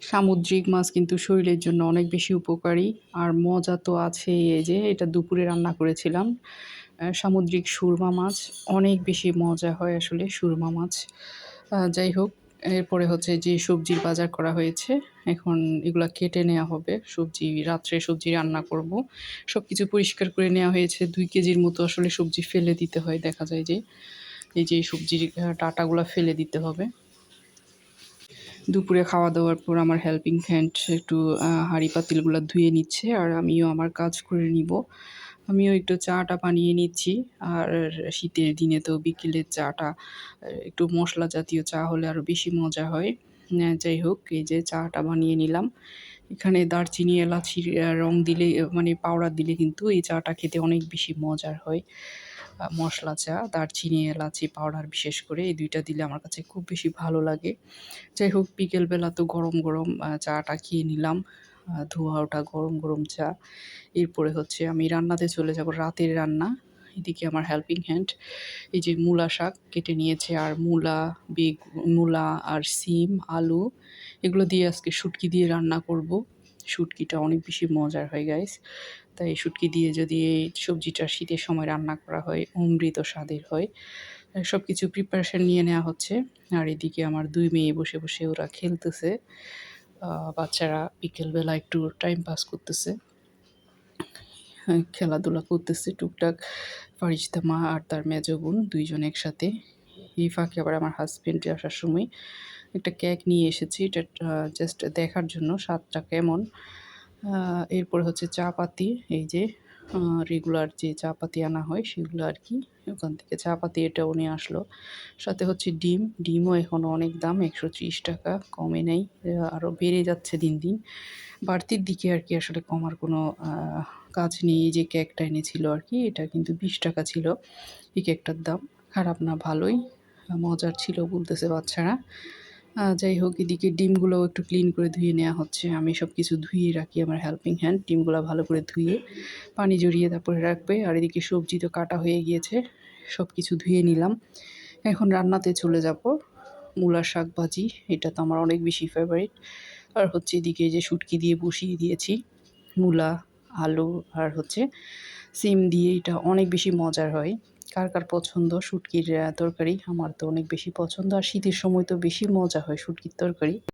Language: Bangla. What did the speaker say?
সামুদ্রিক মাছ কিন্তু শরীরের জন্য অনেক বেশি উপকারী আর মজা তো আছেই। এই যে এটা দুপুরে রান্না করেছিলাম সামুদ্রিক সুরমা মাছ। অনেক বেশি মজা হয় আসলে সুরমা মাছ। যাই হোক, এরপরে হচ্ছে যে সবজির বাজার করা হয়েছে, এখন এগুলা কেটে নেওয়া হবে। রাত্রে সবজি রান্না করব। সবকিছু পরিষ্কার করে নেওয়া হয়েছে। ২ কেজির মতো আসলে সবজি ফেলে দিতে হয়। দেখা যায় যে এই যে সবজির ডাঁটাগুলা ফেলে দিতে হবে। দুপুরে খাওয়া-দাওয়ার পর আমার হেল্পিং হ্যান্ড একটু হাঁড়ি পাতিলগুলা ধুয়ে নিচ্ছে আর আমিও আমার কাজ করে নিব। আমিও একটু চা-টা বানিয়ে নিচ্ছি। আর শীতের দিনে তো বিকেলের চা-টা একটু মশলা জাতীয় চা হলে আরও বেশি মজা হয়। যাই হোক, এই যে চা-টা বানিয়ে নিলাম। এখানে দারচিনি, এলাচির রং দিলে মানে পাউডার দিলে কিন্তু এই চা-টা খেতে অনেক বেশি মজার হয়। মশলা চা, দারচিনি, এলাচি পাউডার বিশেষ করে এই ২ টা দিলে আমার কাছে খুব বেশি ভালো লাগে। যাই হোক, বিকেলবেলা তো গরম, গরম চা-টা খেয়ে নিলাম। ধোয়া ওঠা গরম, গরম চা। এরপরে হচ্ছে আমি রান্নাতে চলে যাব, রাতের রান্না। এদিকে আমার হেল্পিং হ্যান্ড এই যে মূলা শাক কেটে নিয়েছে আর মূলা আর সিম, আলু এগুলো দিয়ে আজকে শুটকি দিয়ে রান্না করব। শুটকিটা অনেক বেশি মজার হয় গাইস। তাই শুটকি দিয়ে যদি এই সবজিটা শীতের সময় রান্না করা হয়, অমৃত স্বাদের হয়। সবকিছু প্রিপারেশন নিয়ে নেওয়া হচ্ছে। আর এদিকে আমার ২ মেয়ে বসে, বসে ওরা খেলতেছে। বাচ্চারা বিকেলবেলা একটু টাইম পাস করতেছে। খেলাধুলা করতেছে টুকটাক। ফারিস্তা মা আর তার মেজো বোন ২ জন একসাথে। এই ফাঁকে আবার আমার হাসব্যান্ড আসার সময় একটা কেক নিয়ে এসেছি। এটা জাস্ট দেখার জন্য স্বাদটা কেমন। এরপরে হচ্ছে চা পাতি, এই যে রেগুলার যে চা পাতি আনা হয় সেগুলো আর কি। ওখান থেকে চা পাতি এটাও নিয়ে আসলো। সাথে হচ্ছে ডিম। ডিমও এখনও অনেক দাম, ৳১৩০, কমে নাই। আরও বেড়ে যাচ্ছে দিন, দিন। বাড়তির দিকে আর কি, আসলে কমার কোনো কাজ নেই। এই যে কেকটা এনেছিল আর কি, এটা কিন্তু ৳২০ ছিল এই কেকটার দাম। খারাপ না, ভালোই। মজার ছিল বলতেছে বাচ্চারা। যাই হোক, এদিকে ডিমগুলোও একটু ক্লিন করে ধুয়ে নেওয়া হচ্ছে। আমি সবকিছু ধুয়ে রাখি, আমার হেল্পিং হ্যান্ড ডিমগুলা ভালো করে ধুয়ে পানি ঝরিয়ে তারপরে রাখবে। আর এদিকে সবজি তো কাটা হয়ে গিয়েছে, সবকিছু ধুয়ে নিলাম। এখন রান্নাতে চলে যাব। মূলার শাক ভাজি, এটা তো আমার অনেক বেশি ফেভারিট। আর হচ্ছে এদিকে যে শুটকি দিয়ে বসিয়ে দিয়েছি। মূলা, আলু আর হচ্ছে সিম দিয়ে, এটা অনেক বেশি মজার হয়। কার, কার পছন্দ শুটকির তরকারি? আমার তো অনেক বেশি পছন্দ। আর শীতের সময় তো বেশি মজা হয় শুটকির তরকারি।